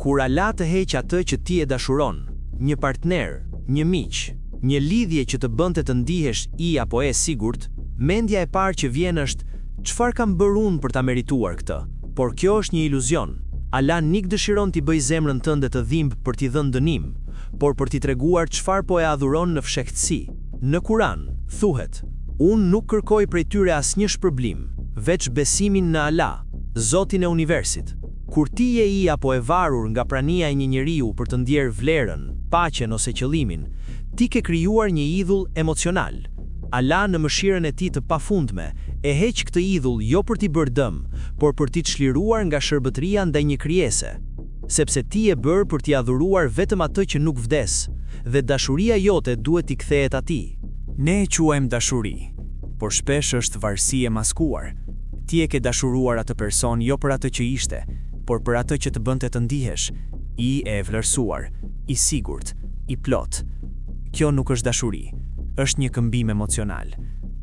Kur Allah të heq atë që ti e dashuron, një partner, një miq, një lidhje që të bënte të ndihesh i apo e sigurt, mendja e parë që vjen është çfarë kam bërë unë për ta merituar këtë? Por kjo është një iluzion. Allah nuk dëshiron t'i bëj zemrën tënde të dhimbë për t'i dhënë dënim, por për t'i treguar çfarë po e adhuron në fshehtësi. Në Kur'an thuhet: "Unë nuk kërkoj prej tyre asnjë shpërblim, veç besimin në Allah, Zotin e universit." Kur ti je i apo e varur nga prania e një njeriu për të ndjerë vlerën, paqen ose qëllimin, ti ke krijuar një idhull emocional. Allah në mëshirën e tij të pafundme e heq këtë idhull jo për t'i bërë dëm, por për t'i çliruar nga shërbëtria ndaj një krijese, sepse ti e bër për t'i adhuruar vetëm atë që nuk vdes, dhe dashuria jote duhet t'i kthehet atij. Ne e quajmë dashuri, por shpesh është varësi e maskuar. Ti e ke dashuruar atë person jo për atë që ishte, por për atë që të bënte të ndihesh i e vlerësuar, i sigurt, i plot. Kjo nuk është dashuri, është një këmbim emocional.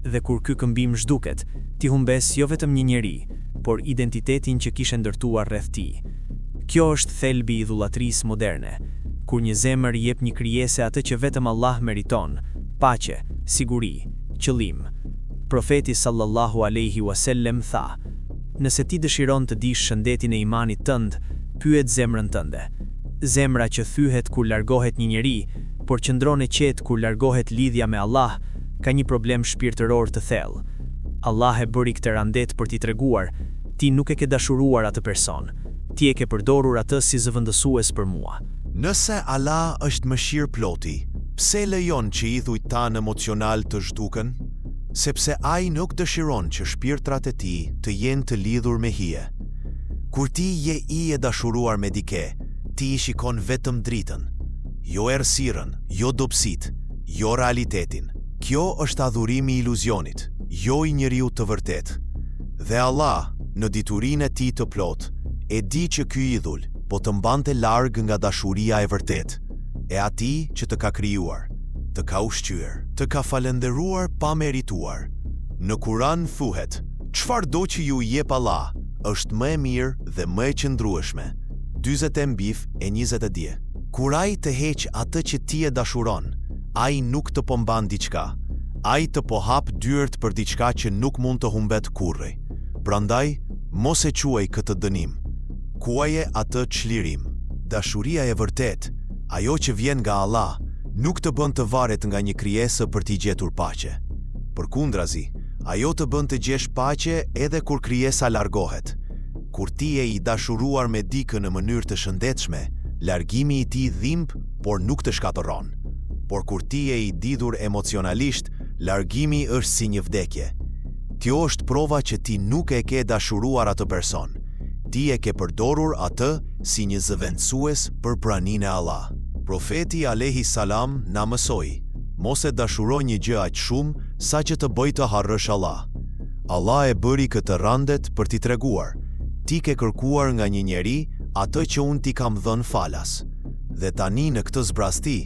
Dhe kur ky këmbim zhduket, ti humbes jo vetëm një njeri, por identitetin që kishe ndërtuar rreth tij. Kjo është thelbi i idhullatrisë moderne, kur një zemër i jep një krijese atë që vetëm Allah meriton: paqe, siguri, qëllim. Profeti sallallahu alaihi wasallam tha: "Nëse ti dëshiron të dish shëndetin e imanit tënd, pyet zemrën tënde. Zemra që thyhet kur largohet një njeri, por qëndron e qetë kur largohet lidhja me Allah, ka një problem shpirtëror të thellë. Allah e bëri këtë randet për t'i treguar: ti nuk e ke dashuruar atë person, ti e ke përdorur atë si zëvendësues për mua." Nëse Allah është mëshirë ploti, pse lejon që idhujt tanë emocional të zhduken? Sepse ai nuk dëshiron që shpirtrat e tij të jenë të lidhur me hije. Kur ti je i e dashuruar me dike, ti i shikon vetëm dritën, jo errësirën, jo dobësitë, jo realitetin. Kjo është adhurimi i iluzionit, jo i njeriu të vërtet. Dhe Allah, në diturinë e tij të plot, e di që ky idhull po të mbante larg nga dashuria e vërtet, e atij që të ka krijuar, të ka ushqyer, të ka falendëruar pa merituar. Në Kur'an thuhet: "Çfarë do që ju jep Allah, është më e mirë dhe më e qëndrueshme." 40 Mbif e 20 dje. Kur ai të heq atë që ti e dashuron, ai nuk të po mban diçka. Ai të po hap dyert për diçka që nuk mund të humbet kurrë. Prandaj, mos e quaj këtë dënim. Quaje atë çlirim. Dashuria e vërtet, ajo që vjen nga Allah, nuk të bën të varet nga një krijesë për t'i gjetur paqe. Përkundrazi, ajo të bën të gjesh paqe edhe kur krijesa largohet. Kur ti e i dashuruar me dikën në mënyrë të shëndetshme, largimi i tij dhimbë, por nuk të shkatërron. Por kur ti e i lidhur emocionalisht, largimi është si një vdekje. Kjo është prova që ti nuk e ke dashuruar atë person. Ti e ke përdorur atë si një zëvendësues për praninë e Allah. Profeti alayhi salam na mësoi: mos e dashuro një gjë aq shumë sa që të bëj të harrosh Allah. Allah e bëri këtë randet për t'i treguar: ti ke kërkuar nga një njeri atë që unë ti kam dhënë falas. Dhe tani në këtë zbrasti,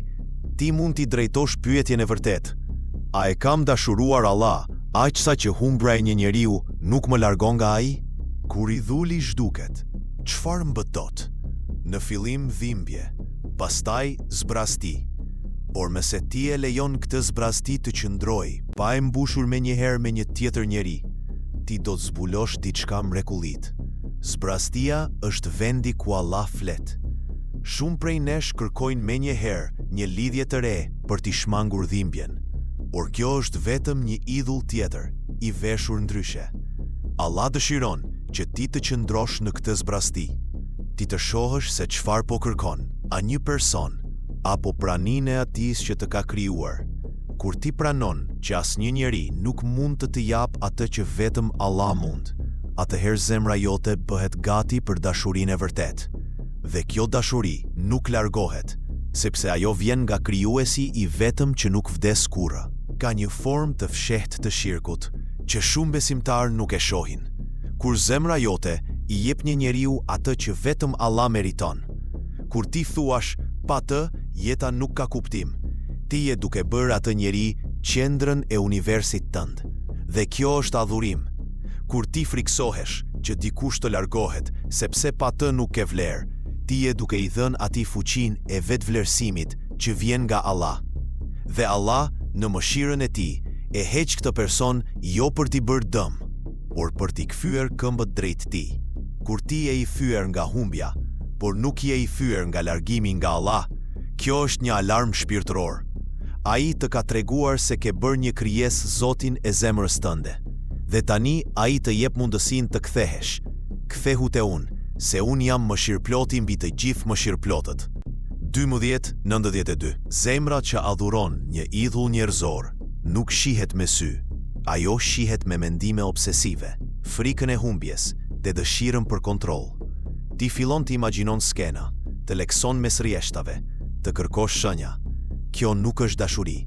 ti mund t'i drejtosh pyetjen e vërtet: a e kam dashuruar Allah aq sa që humbra e një njeriu nuk më largon nga ai? Kur idhulli zhduket, çfarë mbëtot? Në fillim dhimbje, pastaj zbrasti. Por mëse ti e lejon këtë zbrasti të qëndroj, pa e mbushur me njëherë me një tjetër njeri, ti do të zbulosh diçka mrekullit. Zbrastia është vendi ku Allah flet. Shumë prej nesh kërkojnë me njëherë një lidhje të re për t'i shmangur dhimbjen, por kjo është vetëm një idhull tjetër, i veshur ndryshe. Allah dëshiron që ti të qëndrosh në këtë zbrasti, ti të shohësh se çfarë po kërkon, a një person, apo praninë e atij që të ka krijuar. Kur ti pranon që asnjë njeri nuk mund të të jap atë që vetëm Allah mund, atëherë zemra jote bëhet gati për dashurinë e vërtet. Dhe kjo dashuri nuk largohet, sepse ajo vjen nga krijuesi i vetëm që nuk vdes kurrë. Ka një formë të fshehtë të shirkut që shumë besimtarë nuk e shohin. Kur zemra jote i jep një njeriu atë që vetëm Allah meriton. Kur ti thuash, pa të, jeta nuk ka kuptim. Ti je duke bërë atë njeri qendrën e universit tënd. Dhe kjo është adhurim. Kur ti friksohesh që dikush të largohet sepse pa të nuk ke vlerë, ti je duke I dhënë atij fuqinë e vetvlerësimit që vjen nga Allah. Dhe Allah, në mëshirën e tij, e heq këtë person jo për t'i bërë dëm, por për t'i kthyer këmbët drejt tij. Kur ti je I thyer nga humbja, por nuk je I thyer nga largimi nga Allah, kjo është një alarm shpirtëror. Ai të ka treguar se ke bërë një krijesë Zotin e zemrës tënde. Dhe tani ai të jep mundësinë të kthehesh. Kthehu te unë, se unë jam mëshirëploti mbi të gjithë mëshirëplotët. 12:92. Zemra që adhuron një idhull njerëzor nuk shihet me sy. Ajo shihet me mendime obsesive, frikën e humbjes dhe dëshirën për kontroll. Ti fillon të imagjinon skena, të lekson mes rjeshtave, të kërkosh shenja. Kjo nuk është dashuri,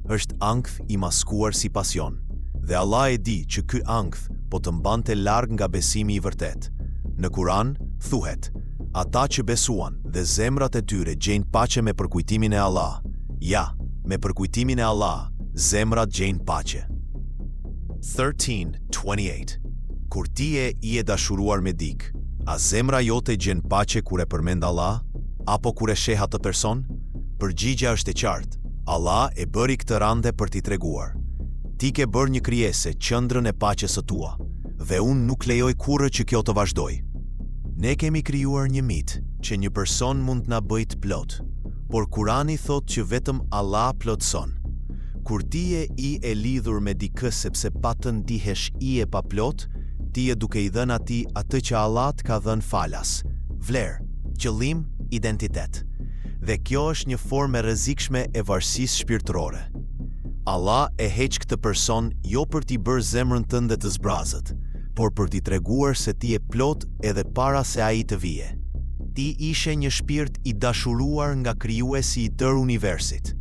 është ankth I maskuar si pasion. Dhe Allah e di që ky ankth po të mbante larg nga besimi I vërtet. Në Kur'an thuhet: ata që besuan dhe zemrat e tyre gjejnë paqe me përkujtimin e Allah. Ja, me përkujtimin e Allah, zemrat gjejnë paqe. 13:28. Kur ti I e dashuruar me dik, a zemra jote gjen paqe kur e përmend Allah, apo kur e sheh atë person? Përgjigjja është e qartë. Allah e bëri këtë rande për t'i treguar: ti ke bërë një krijesë qendrën e paqes së tua, dhe unë nuk lejoj kurrë që kjo të vazhdoj. Ne kemi krijuar një mit që një person mund na bëjë të plot, por Kurani thot që vetëm Allah plotson. Kur ti je I e lidhur me dikë sepse pa të ndihesh I e pa plot, ti je duke I dhënë atij atë që Allah të ka dhënë falas: vlerë, qëllim, identitet. Dhe kjo është një formë e rrezikshme e varësisë shpirtërore. Allah e heq këtë person jo për t'i bërë zemrën tënde të zbrazët, por për t'i treguar se ti je plot edhe para se ai të vije. Ti ishe një shpirt I dashuruar nga krijuesi I tërë universit.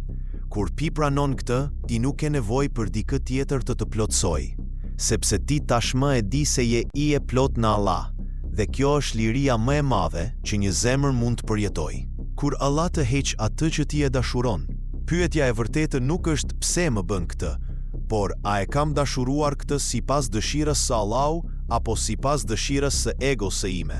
Kur pi pranon këtë, ti nuk ke nevojë për dikë tjetër të plotsojë, sepse ti tashmë e di se je I e plot në Allah, dhe kjo është liria më e madhe që një zemër mund të përjetojë. Kur Allah të heq atë që ti e dashuron, pyetja e vërtetë nuk është pse më bën këtë, por a e kam dashuruar këtë sipas dëshirës së Allahu apo sipas dëshirës së egos së ime?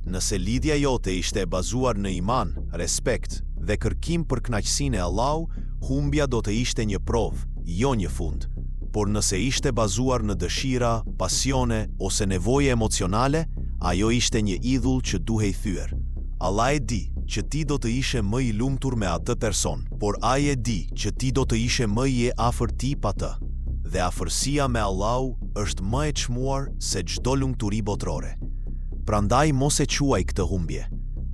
Nëse lidhja jote ishte e bazuar në iman, respekt dhe kërkim për kënaqësinë e Allahu, humbja do të ishte një provë, jo një fund. Por nëse ishte bazuar në dëshira, pasione ose nevoje emocionale, ajo ishte një idhull që duhej thyer. Allah e di që ti do të ishe më I lumtur me atë person, por ai e di që ti do të ishe më I afër tij pa të. Dhe afërsia me Allahu është më e çmuar se çdo lumturi botërore. Prandaj mos e quaj këtë humbje.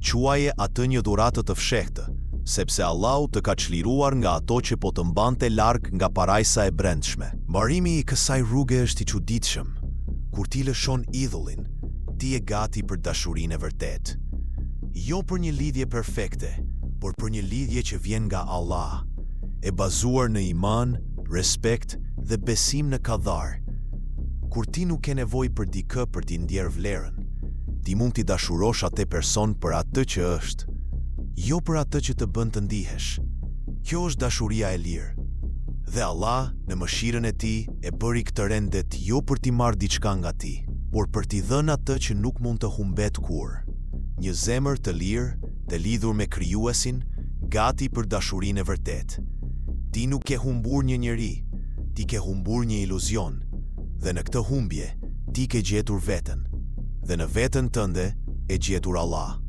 Quaje atë një dhuratë të fshehtë, sepse Allahu të ka çliruar nga ato që po të mbante larg nga parajsa e brendshme. Mbarimi I kësaj rruge është I çuditshëm. Kur ti lëshon idhullin, ti je gati për dashurinë e vërtetë. Jo për një lidhje perfekte, por për një lidhje që vjen nga Allah, e bazuar në iman, respekt dhe besim në kadhar. Kur ti nuk ke nevojë për dikë për t'i ndjerë vlerën, ti mund t'i dashurosh atë person për atë që është, jo për atë që të bën të ndihesh. Kjo është dashuria e lirë. Dhe Allah, në mëshirën e tij, e bëri këtë rendet jo për t'i marrë diçka nga ti, por për t'i dhënë atë që nuk mund të humbet kurrë. Një zemër të lirë, të lidhur me krijuesin, gati për dashurinë e vërtetë. Ti nuk ke humbur një njeri, ti ke humbur një iluzion, dhe në këtë humbje, ti ke gjetur veten, dhe në veten tënde e gjetur Allah.